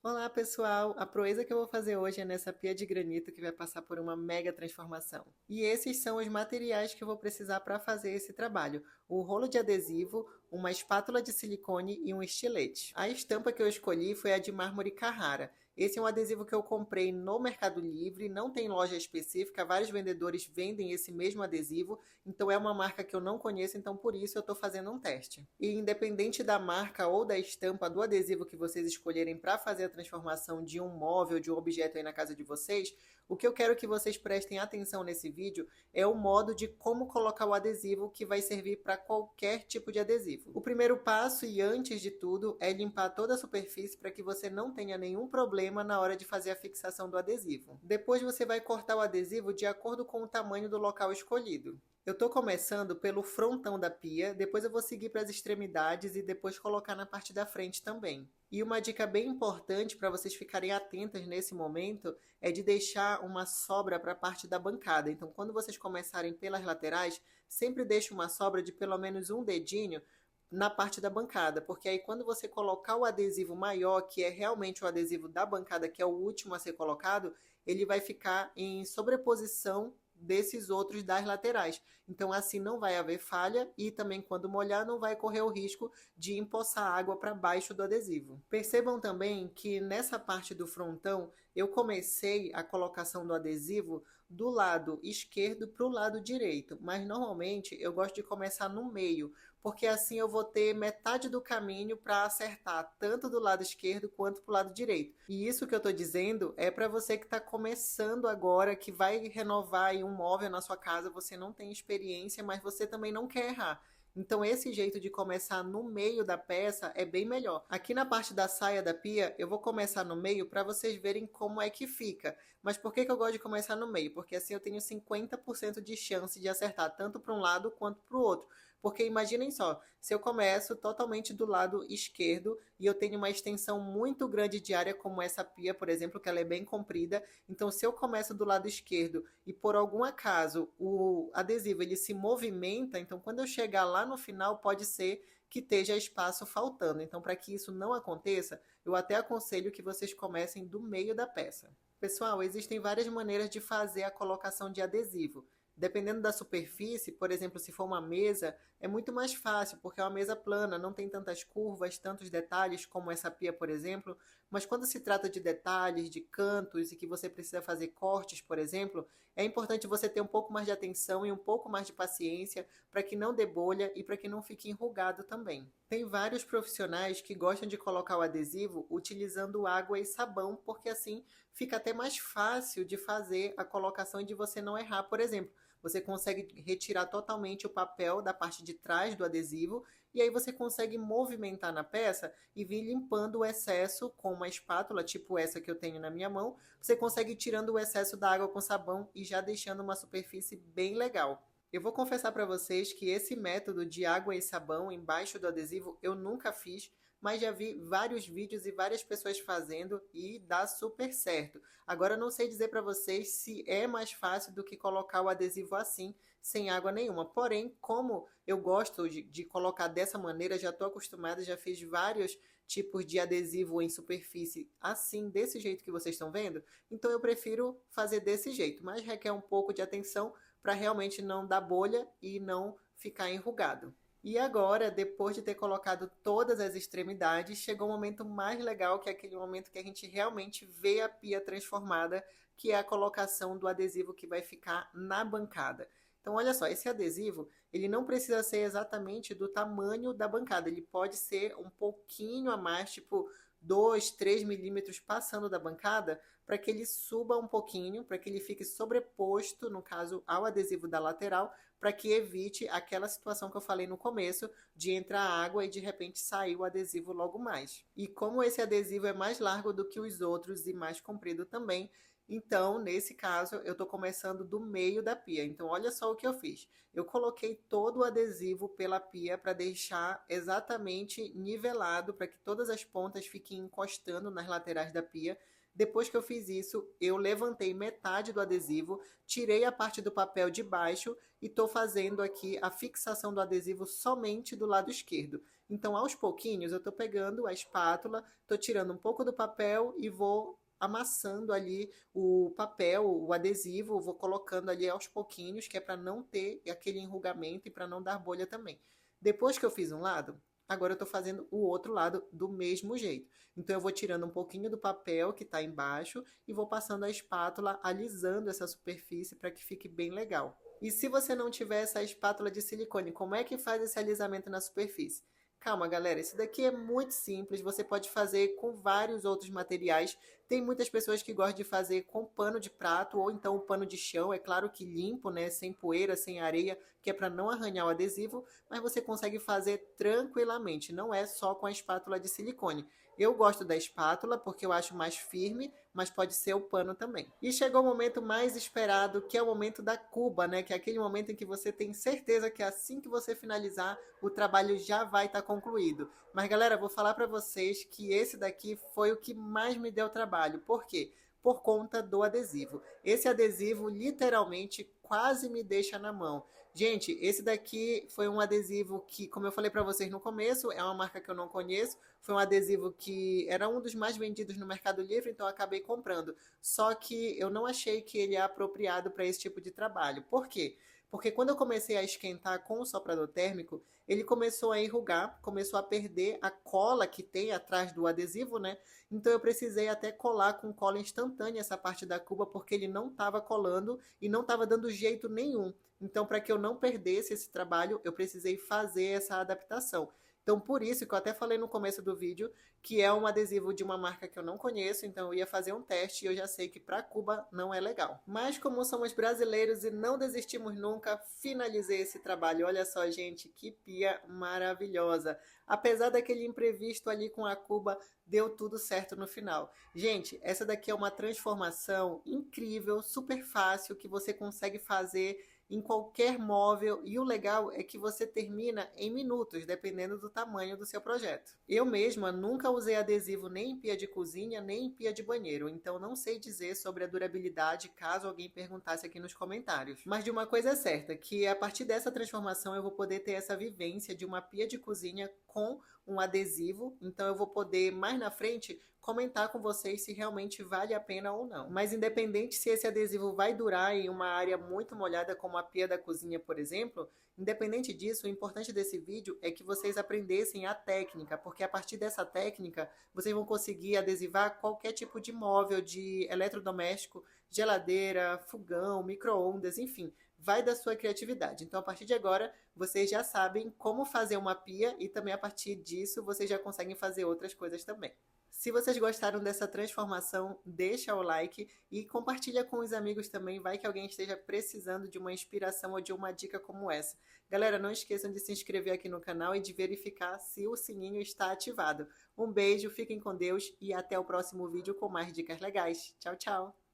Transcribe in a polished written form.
Olá pessoal, a proeza que eu vou fazer hoje é nessa pia de granito que vai passar por uma mega transformação. E esses são os materiais que eu vou precisar para fazer esse trabalho: o rolo de adesivo, uma espátula de silicone e um estilete. A estampa que eu escolhi foi a de mármore Carrara. Esse é um adesivo que eu comprei no Mercado Livre, não tem loja específica, vários vendedores vendem esse mesmo adesivo, então é uma marca que eu não conheço, então por isso eu estou fazendo um teste. E independente da marca ou da estampa do adesivo que vocês escolherem para fazer a transformação de um móvel, de um objeto aí na casa de vocês, o que eu quero que vocês prestem atenção nesse vídeo é o modo de como colocar o adesivo que vai servir para qualquer tipo de adesivo. O primeiro passo e antes de tudo é limpar toda a superfície para que você não tenha nenhum problema na hora de fazer a fixação do adesivo. Depois você vai cortar o adesivo de acordo com o tamanho do local escolhido. Eu estou começando pelo frontão da pia, depois eu vou seguir para as extremidades e depois colocar na parte da frente também. E uma dica bem importante para vocês ficarem atentas nesse momento é de deixar uma sobra para a parte da bancada. Então, quando vocês começarem pelas laterais, sempre deixe uma sobra de pelo menos um dedinho na parte da bancada, porque aí quando você colocar o adesivo maior, que é realmente o adesivo da bancada, que é o último a ser colocado, ele vai ficar em sobreposição desses outros das laterais. Então assim não vai haver falha e também quando molhar não vai correr o risco de empoçar água para baixo do adesivo. Percebam também que nessa parte do frontão eu comecei a colocação do adesivo do lado esquerdo para o lado direito, mas normalmente eu gosto de começar no meio, porque assim eu vou ter metade do caminho para acertar tanto do lado esquerdo quanto para o lado direito. E isso que eu estou dizendo é para você que está começando agora, que vai renovar aí um móvel na sua casa, você não tem experiência, mas você também não quer errar. Então esse jeito de começar no meio da peça é bem melhor. Aqui na parte da saia da pia, eu vou começar no meio para vocês verem como é que fica. Mas por que eu gosto de começar no meio? Porque assim eu tenho 50% de chance de acertar tanto para um lado quanto para o outro. Porque imaginem só, se eu começo totalmente do lado esquerdo e eu tenho uma extensão muito grande de área, como essa pia, por exemplo, que ela é bem comprida, então se eu começo do lado esquerdo e por algum acaso o adesivo ele se movimenta, então quando eu chegar lá no final pode ser que esteja espaço faltando. Então, para que isso não aconteça, eu até aconselho que vocês comecem do meio da peça. Pessoal, existem várias maneiras de fazer a colocação de adesivo. Dependendo da superfície, por exemplo, se for uma mesa, é muito mais fácil, porque é uma mesa plana, não tem tantas curvas, tantos detalhes como essa pia, por exemplo. Mas quando se trata de detalhes, de cantos e que você precisa fazer cortes, por exemplo, é importante você ter um pouco mais de atenção e um pouco mais de paciência para que não dê bolha e para que não fique enrugado também. Tem vários profissionais que gostam de colocar o adesivo utilizando água e sabão, porque assim fica até mais fácil de fazer a colocação e de você não errar. Por exemplo, você consegue retirar totalmente o papel da parte de trás do adesivo e aí você consegue movimentar na peça e vir limpando o excesso com uma espátula, tipo essa que eu tenho na minha mão. Você consegue ir tirando o excesso da água com sabão e já deixando uma superfície bem legal. Eu vou confessar para vocês que esse método de água e sabão embaixo do adesivo eu nunca fiz, mas já vi vários vídeos e várias pessoas fazendo e dá super certo. Agora eu não sei dizer para vocês se é mais fácil do que colocar o adesivo assim, sem água nenhuma. Porém, como eu gosto de colocar dessa maneira, já estou acostumada, já fiz vários tipos de adesivo em superfície assim, desse jeito que vocês estão vendo, então eu prefiro fazer desse jeito, mas requer um pouco de atenção para realmente não dar bolha e não ficar enrugado. E agora, depois de ter colocado todas as extremidades, chegou o momento mais legal, que é aquele momento que a gente realmente vê a pia transformada, que é a colocação do adesivo que vai ficar na bancada. Então, olha só, esse adesivo, ele não precisa ser exatamente do tamanho da bancada, ele pode ser um pouquinho a mais, tipo 2, 3 milímetros passando da bancada, para que ele suba um pouquinho, para que ele fique sobreposto, no caso, ao adesivo da lateral, para que evite aquela situação que eu falei no começo, de entrar água e de repente sair o adesivo logo mais. E como esse adesivo é mais largo do que os outros e mais comprido também, então, nesse caso, eu estou começando do meio da pia. Então, olha só o que eu fiz. Eu coloquei todo o adesivo pela pia para deixar exatamente nivelado, para que todas as pontas fiquem encostando nas laterais da pia. Depois que eu fiz isso, eu levantei metade do adesivo, tirei a parte do papel de baixo e estou fazendo aqui a fixação do adesivo somente do lado esquerdo. Então, aos pouquinhos, eu estou pegando a espátula, estou tirando um pouco do papel e vou amassando ali o papel, o adesivo, vou colocando ali aos pouquinhos, que é para não ter aquele enrugamento e para não dar bolha também. Depois que eu fiz um lado, agora eu estou fazendo o outro lado do mesmo jeito. Então eu vou tirando um pouquinho do papel que está embaixo e vou passando a espátula alisando essa superfície para que fique bem legal. E se você não tiver essa espátula de silicone, como é que faz esse alisamento na superfície? Calma, galera, isso daqui é muito simples, você pode fazer com vários outros materiais. Tem muitas pessoas que gostam de fazer com pano de prato ou então o pano de chão, é claro que limpo, né, sem poeira, sem areia, que é para não arranhar o adesivo, mas você consegue fazer tranquilamente, não é só com a espátula de silicone. Eu gosto da espátula porque eu acho mais firme, mas pode ser o pano também. E chegou o momento mais esperado, que é o momento da cuba, né? Que é aquele momento em que você tem certeza que assim que você finalizar, o trabalho já vai estar concluído. Mas galera, vou falar para vocês que esse daqui foi o que mais me deu trabalho. Por quê? Por conta do adesivo. Esse adesivo literalmente quase me deixa na mão. Gente, esse daqui foi um adesivo que, como eu falei para vocês no começo, é uma marca que eu não conheço. Foi um adesivo que era um dos mais vendidos no Mercado Livre, então eu acabei comprando. Só que eu não achei que ele é apropriado para esse tipo de trabalho. Por quê? Porque quando eu comecei a esquentar com o soprador térmico, ele começou a enrugar, começou a perder a cola que tem atrás do adesivo, né? Então eu precisei até colar com cola instantânea essa parte da cuba, porque ele não estava colando e não estava dando jeito nenhum. Então, para que eu não perdesse esse trabalho, eu precisei fazer essa adaptação. Então, por isso que eu até falei no começo do vídeo que é um adesivo de uma marca que eu não conheço, então eu ia fazer um teste e eu já sei que para Cuba não é legal. Mas como somos brasileiros e não desistimos nunca, finalizei esse trabalho. Olha só, gente, que pia maravilhosa. Apesar daquele imprevisto ali com a Cuba, deu tudo certo no final. Gente, essa daqui é uma transformação incrível, super fácil, que você consegue fazer em qualquer móvel e o legal é que você termina em minutos, dependendo do tamanho do seu projeto. Eu mesma nunca usei adesivo nem em pia de cozinha, nem em pia de banheiro, então não sei dizer sobre a durabilidade caso alguém perguntasse aqui nos comentários. Mas de uma coisa é certa, que a partir dessa transformação eu vou poder ter essa vivência de uma pia de cozinha com um adesivo, então eu vou poder mais na frente comentar com vocês se realmente vale a pena ou não. Mas independente se esse adesivo vai durar em uma área muito molhada como a pia da cozinha, por exemplo, independente disso, o importante desse vídeo é que vocês aprendessem a técnica, porque a partir dessa técnica vocês vão conseguir adesivar qualquer tipo de móvel, de eletrodoméstico, geladeira, fogão, micro-ondas, enfim, vai da sua criatividade. Então, a partir de agora, vocês já sabem como fazer uma pia e também a partir disso vocês já conseguem fazer outras coisas também. Se vocês gostaram dessa transformação, deixa o like e compartilha com os amigos também, vai que alguém esteja precisando de uma inspiração ou de uma dica como essa. Galera, não esqueçam de se inscrever aqui no canal e de verificar se o sininho está ativado. Um beijo, fiquem com Deus e até o próximo vídeo com mais dicas legais. Tchau, tchau!